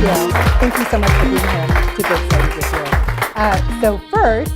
you. Thank you so much for being here. Super excited with you. So first,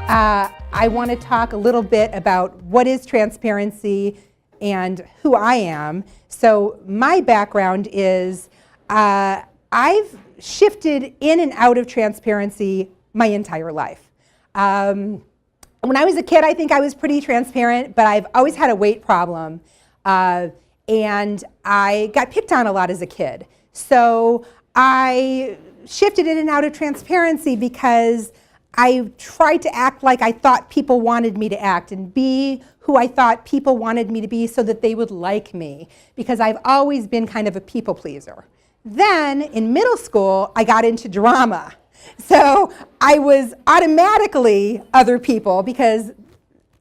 I want to talk a little bit about what is transparency and who I am. So my background is I've shifted in and out of transparency my entire life. When I was a kid, I think I was pretty transparent, but I've always had a weight problem. And I got picked on a lot as a kid. So I shifted in and out of transparency because I tried to act like I thought people wanted me to act and be who I thought people wanted me to be so that they would like me, because I've always been kind of a people pleaser. Then in middle school, I got into drama. So I was automatically other people because,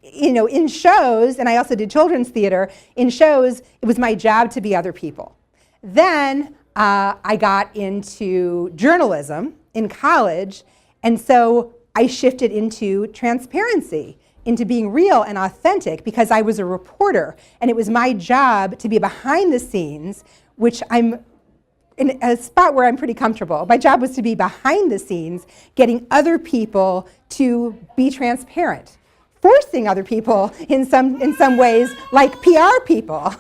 you know, in shows, and I also did children's theater, in shows, it was my job to be other people. Then I got into journalism in college, and so I shifted into transparency, into being real and authentic, because I was a reporter, and it was my job to be behind the scenes, which I'm in a spot where I'm pretty comfortable. My job was to be behind the scenes, getting other people to be transparent, forcing other people in some ways, like PR people,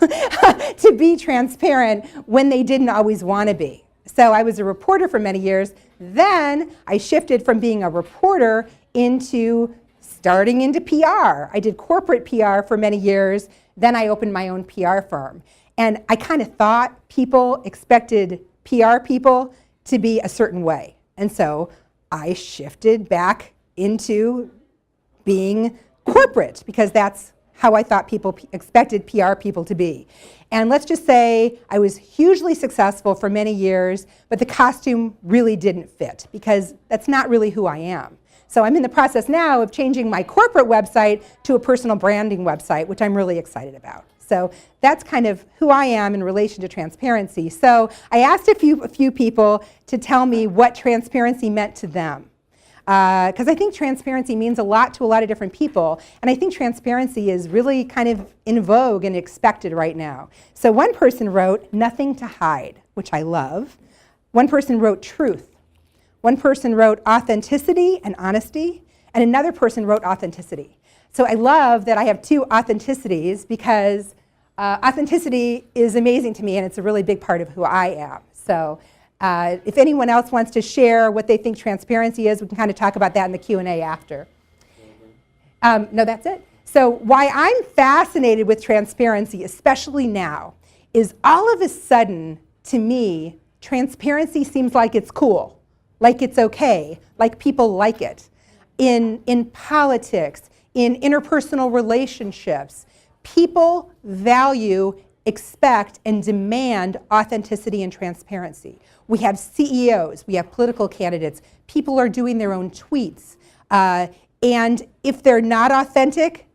to be transparent when they didn't always want to be. So I was a reporter for many years. Then I shifted from being a reporter into starting into PR. I did corporate PR for many years. Then I opened my own PR firm. And I kind of thought people expected PR people to be a certain way. And so I shifted back into being corporate, because that's how I thought people expected PR people to be. And let's just say I was hugely successful for many years, but the costume really didn't fit, because that's not really who I am. So I'm in the process now of changing my corporate website to a personal branding website, which I'm really excited about. So that's kind of who I am in relation to transparency. So I asked a few people to tell me what transparency meant to them. Because I think transparency means a lot to a lot of different people. And I think transparency is really kind of in vogue and expected right now. So one person wrote, nothing to hide, which I love. One person wrote truth. One person wrote authenticity and honesty. And another person wrote authenticity. So I love that I have two authenticities, because authenticity is amazing to me, and it's a really big part of who I am. So if anyone else wants to share what they think transparency is, we can kind of talk about that in the Q&A after. No, that's it. So why I'm fascinated with transparency, especially now, is all of a sudden, to me, transparency seems like it's cool, like it's okay, like people like it. In politics, in interpersonal relationships, people value, expect, and demand authenticity and transparency. We have CEOs, we have political candidates, people are doing their own tweets. And if they're not authentic,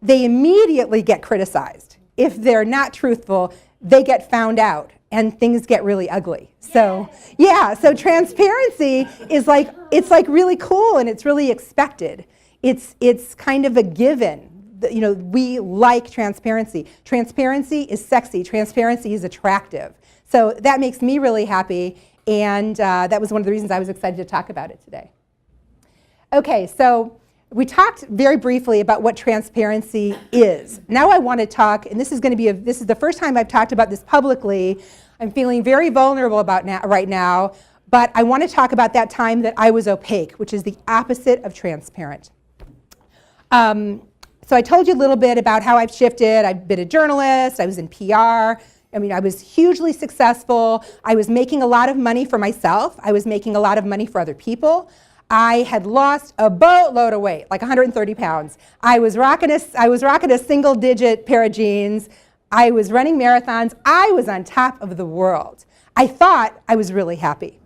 they immediately get criticized. If they're not truthful, they get found out, and things get really ugly. So yeah, so transparency is like, it's like really cool, and it's really expected. It's kind of a given. You know, we like transparency. Transparency is sexy. Transparency is attractive. So that makes me really happy, and that was one of the reasons I was excited to talk about it today. Okay, so we talked very briefly about what transparency is. Now I want to talk, and this is going to be this is the first time I've talked about this publicly. I'm feeling very vulnerable about right now, but I want to talk about that time that I was opaque, which is the opposite of transparent. So I told you a little bit about how I've shifted. I've been a journalist, I was in PR. I mean, I was hugely successful. I was making a lot of money for myself. I was making a lot of money for other people. I had lost a boatload of weight, like 130 pounds. I was rocking a single-digit pair of jeans. I was running marathons. I was on top of the world. I thought I was really happy.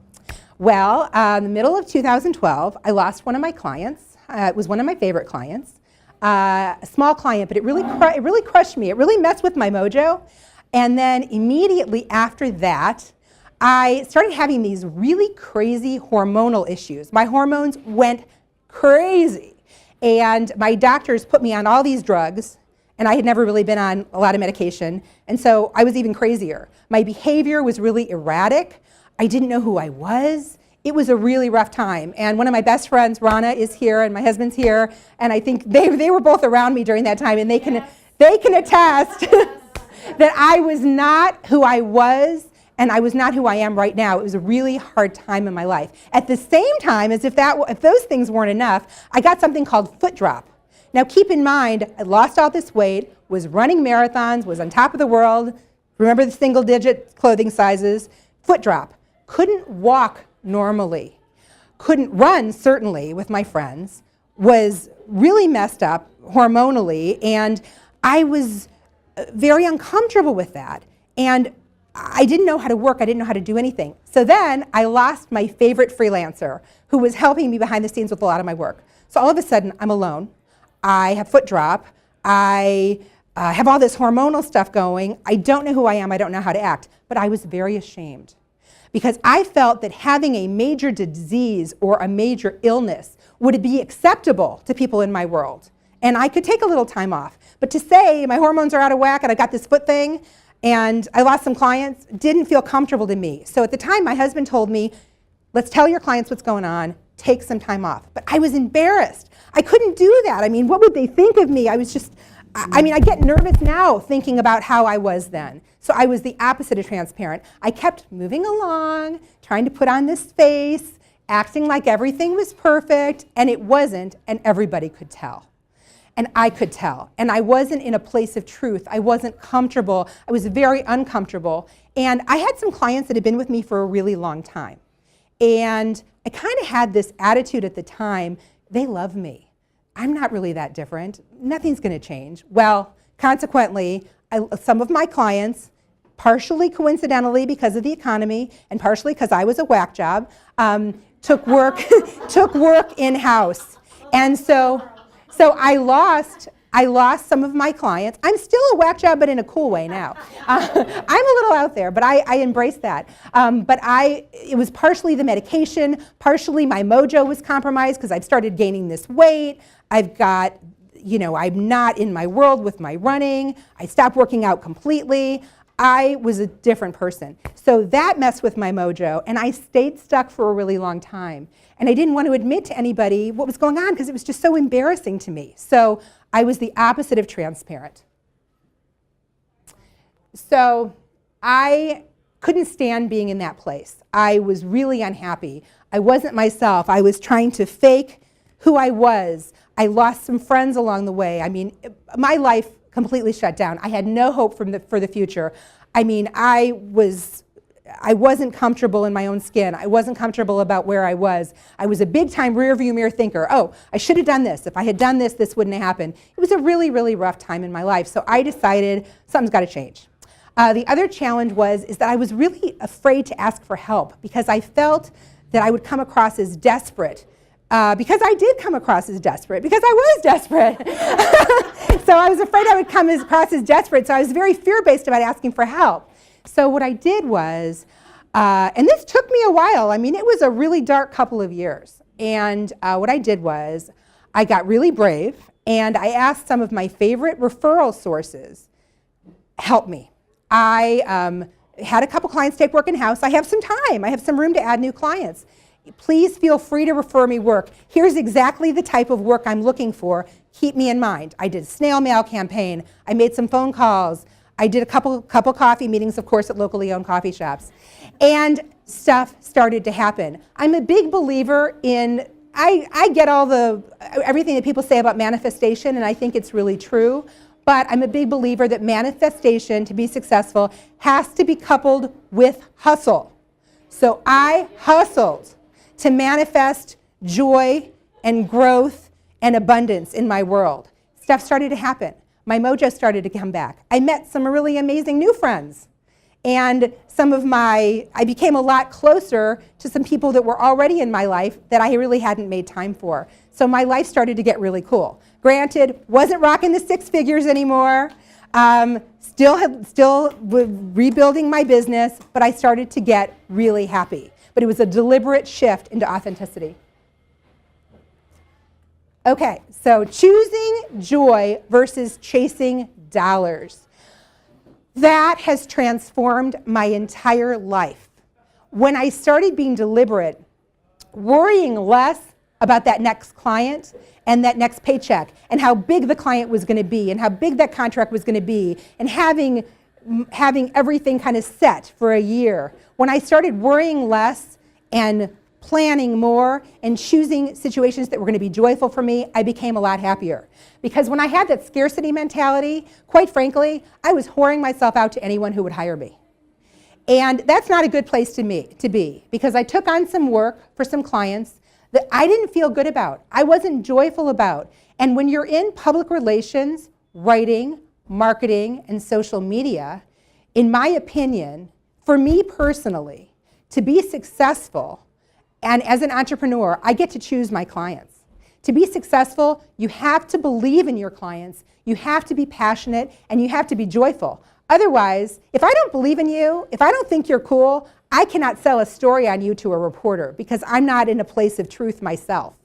Well, in the middle of 2012, I lost one of my clients. It was one of my favorite clients. A small client, but it really crushed me. It really messed with my mojo. And then immediately after that, I started having these really crazy hormonal issues. My hormones went crazy. And my doctors put me on all these drugs, and I had never really been on a lot of medication. And so I was even crazier. My behavior was really erratic. I didn't know who I was. It was a really rough time. And one of my best friends, Rana, is here, and my husband's here. And I think they were both around me during that time, and they can attest that I was not who I was, and I was not who I am right now. It was a really hard time in my life. At the same time, as if those things weren't enough, I got something called foot drop. Now keep in mind, I lost all this weight, was running marathons, was on top of the world, remember the single-digit clothing sizes, foot drop. Couldn't walk normally, couldn't run certainly with my friends, was really messed up hormonally, and I was very uncomfortable with that. And I didn't know how to work, I didn't know how to do anything. So then I lost my favorite freelancer who was helping me behind the scenes with a lot of my work. So all of a sudden, I'm alone. I have foot drop. I have all this hormonal stuff going. I don't know who I am. I don't know how to act. But I was very ashamed because I felt that having a major disease or a major illness would be acceptable to people in my world. And I could take a little time off. But to say my hormones are out of whack and I got this foot thing and I lost some clients didn't feel comfortable to me. So at the time, my husband told me, let's tell your clients what's going on. Take some time off. But I was embarrassed. I couldn't do that. I mean, what would they think of me? I was just, I get nervous now thinking about how I was then. So I was the opposite of transparent. I kept moving along, trying to put on this face, acting like everything was perfect, and it wasn't, and everybody could tell. And I could tell. And I wasn't in a place of truth. I wasn't comfortable. I was very uncomfortable. And I had some clients that had been with me for a really long time. And I kind of had this attitude at the time, they love me. I'm not really that different. Nothing's going to change. Well, consequently, some of my clients, partially coincidentally because of the economy and partially because I was a whack job, took work in-house. And so I lost some of my clients. I'm still a whack job, but in a cool way now. I'm a little out there, but I embrace that. It was partially the medication, partially my mojo was compromised because I've started gaining this weight. I've got, I'm not in my world with my running. I stopped working out completely. I was a different person. So that messed with my mojo, and I stayed stuck for a really long time. And I didn't want to admit to anybody what was going on because it was just so embarrassing to me. So I was the opposite of transparent. So I couldn't stand being in that place. I was really unhappy. I wasn't myself. I was trying to fake who I was. I lost some friends along the way. My life completely shut down. I had no hope for the future. I wasn't comfortable in my own skin. I wasn't comfortable about where I was. I was a big-time rear-view mirror thinker. Oh, I should have done this. If I had done this, this wouldn't have happened. It was a really, really rough time in my life. So I decided something's got to change. The other challenge is that I was really afraid to ask for help because I felt that I would come across as desperate. Because I did come across as desperate, because I was desperate. So I was afraid I would come across as desperate, so I was very fear-based about asking for help. So what I did was, and this took me a while, it was a really dark couple of years. And what I did was, I got really brave, and I asked some of my favorite referral sources, help me. I had a couple clients take work in-house. I have some time. I have some room to add new clients. Please feel free to refer me work. Here's exactly the type of work I'm looking for. Keep me in mind. I did a snail mail campaign. I made some phone calls. I did a couple coffee meetings, of course, at locally owned coffee shops. And stuff started to happen. I'm a big believer in, I get everything that people say about manifestation, and I think it's really true. But I'm a big believer that manifestation, to be successful, has to be coupled with hustle. So I hustled to manifest joy and growth and abundance in my world. Stuff started to happen. My mojo started to come back. I met some really amazing new friends. And I became a lot closer to some people that were already in my life that I really hadn't made time for. So my life started to get really cool. Granted, wasn't rocking the six figures anymore. Still rebuilding my business, but I started to get really happy. But it was a deliberate shift into authenticity. Okay, so choosing joy versus chasing dollars. That has transformed my entire life. when I started being deliberate, worrying less about that next client and that next paycheck and how big the client was going to be and how big that contract was going to be and having everything kind of set for a year. When I started worrying less and planning more and choosing situations that were going to be joyful for me, I became a lot happier. Because when I had that scarcity mentality, quite frankly, I was whoring myself out to anyone who would hire me. And that's not a good place to be, because I took on some work for some clients that I didn't feel good about. I wasn't joyful about. And when you're in public relations, writing, marketing, and social media, in my opinion, for me personally, to be successful, and as an entrepreneur, I get to choose my clients. To be successful, you have to believe in your clients, you have to be passionate, and you have to be joyful. Otherwise, if I don't believe in you, if I don't think you're cool, I cannot sell a story on you to a reporter because I'm not in a place of truth myself.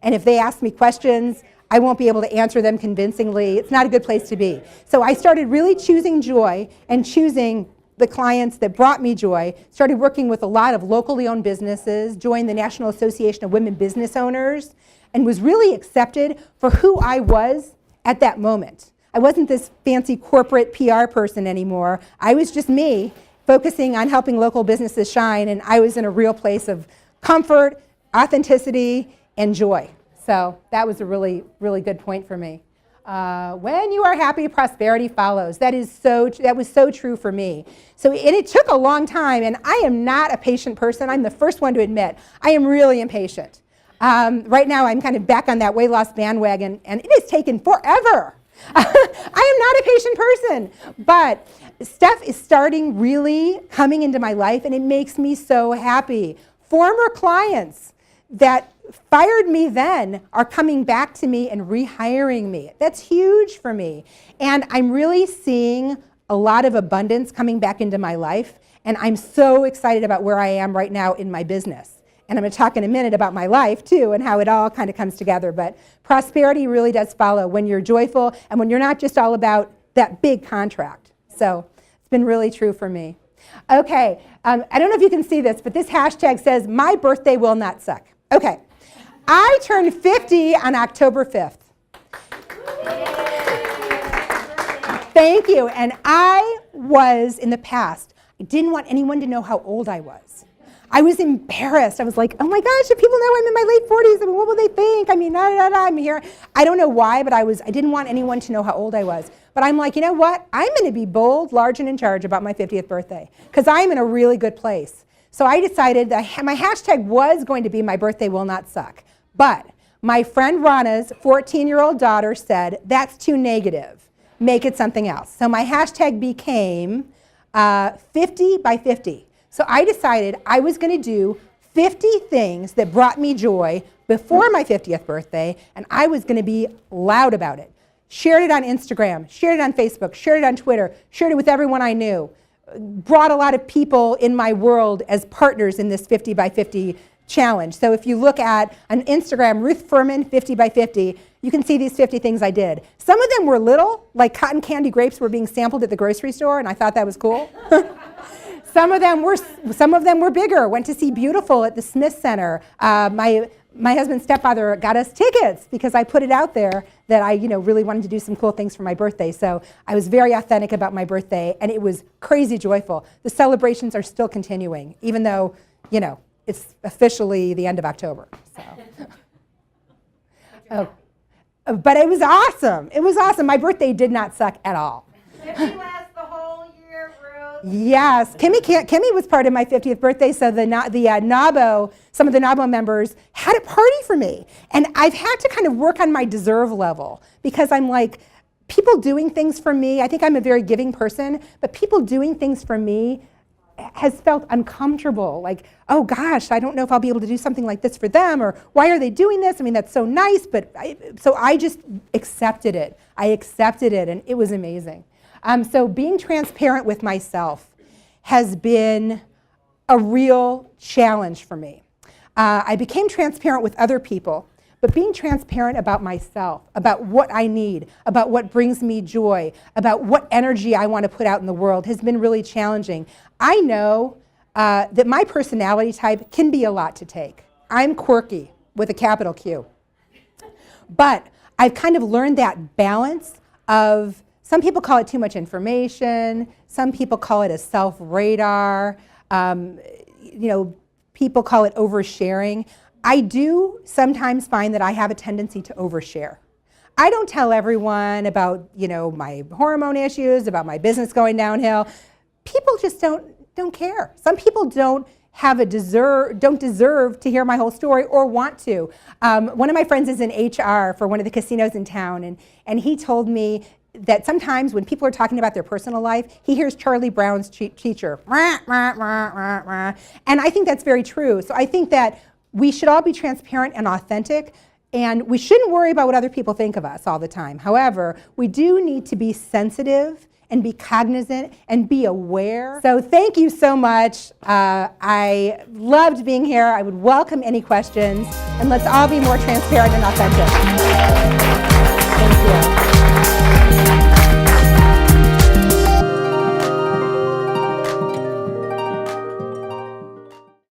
And if they ask me questions, I won't be able to answer them convincingly. It's not a good place to be. So I started really choosing joy and choosing the clients that brought me joy, started working with a lot of locally owned businesses, joined the National Association of Women Business Owners, and was really accepted for who I was at that moment. I wasn't this fancy corporate PR person anymore. I was just me, focusing on helping local businesses shine, and I was in a real place of comfort, authenticity, and joy. So that was a really, really good point for me. When you are happy, prosperity follows. That was so true for me. So it took a long time, and I am not a patient person. I'm the first one to admit I am really impatient. Right now, I'm kind of back on that weight loss bandwagon, and it has taken forever. I am not a patient person, but stuff is starting really coming into my life, and it makes me so happy. Former clients that fired me then are coming back to me and rehiring me. That's huge for me. And I'm really seeing a lot of abundance coming back into my life, and I'm so excited about where I am right now in my business. And I'm going to talk in a minute about my life too and how it all kind of comes together. But prosperity really does follow when you're joyful and when you're not just all about that big contract. So it's been really true for me. Okay, I don't know if you can see this, but this hashtag says, "My birthday will not suck." Okay, I turned 50 on October 5th. Thank you. And I was, in the past, I didn't want anyone to know how old I was. I was embarrassed. I was like, oh my gosh, if people know I'm in my late 40s, I mean, what will they think? I mean, I'm here. I don't know why, but I didn't want anyone to know how old I was. But I'm like, you know what? I'm going to be bold, large, and in charge about my 50th birthday because I'm in a really good place. So I decided that my hashtag was going to be "My birthday will not suck." But my friend Rana's 14-year-old daughter said, that's too negative. Make it something else. So my hashtag became 50 by 50. So I decided I was going to do 50 things that brought me joy before my 50th birthday, and I was going to be loud about it. Shared it on Instagram, shared it on Facebook, shared it on Twitter, shared it with everyone I knew. Brought a lot of people in my world as partners in this 50 by 50 challenge. So if you look at on Instagram, Ruth Furman 50 by 50, you can see these 50 things I did. Some of them were little, like cotton candy grapes were being sampled at the grocery store, and I thought that was cool. Some of them were bigger. Went to see Beautiful at the Smith Center. My husband's stepfather got us tickets because I put it out there that I really wanted to do some cool things for my birthday. So I was very authentic about my birthday, and it was crazy joyful. The celebrations are still continuing, even though, it's officially the end of October. So. But it was awesome. It was awesome. My birthday did not suck at all. Did it last the whole year, Ruth? Yes. Kimmy was part of my 50th birthday, so some of the NABO members had a party for me. And I've had to kind of work on my deserve level because I'm like, people doing things for me, I think I'm a very giving person, but people doing things for me has felt uncomfortable, like, oh gosh, I don't know if I'll be able to do something like this for them, or why are they doing this? I mean, that's so nice, but so I just accepted it. I accepted it, and it was amazing. So being transparent with myself has been a real challenge for me. I became transparent with other people, but being transparent about myself, about what I need, about what brings me joy, about what energy I want to put out in the world has been really challenging. I know that my personality type can be a lot to take. I'm quirky with a capital Q. But I've kind of learned that balance of, some people call it too much information, some people call it a self-radar, people call it oversharing. I do sometimes find that I have a tendency to overshare. I don't tell everyone about, my hormone issues, about my business going downhill. People just don't care. Some people don't deserve to hear my whole story or want to. One of my friends is in HR for one of the casinos in town, and he told me that sometimes when people are talking about their personal life, he hears Charlie Brown's teacher, rah, rah, rah, rah, rah. And I think that's very true. So I think that we should all be transparent and authentic, and we shouldn't worry about what other people think of us all the time. However, we do need to be sensitive and be cognizant and be aware. So thank you so much. I loved being here. I would welcome any questions, and let's all be more transparent and authentic. Thank you.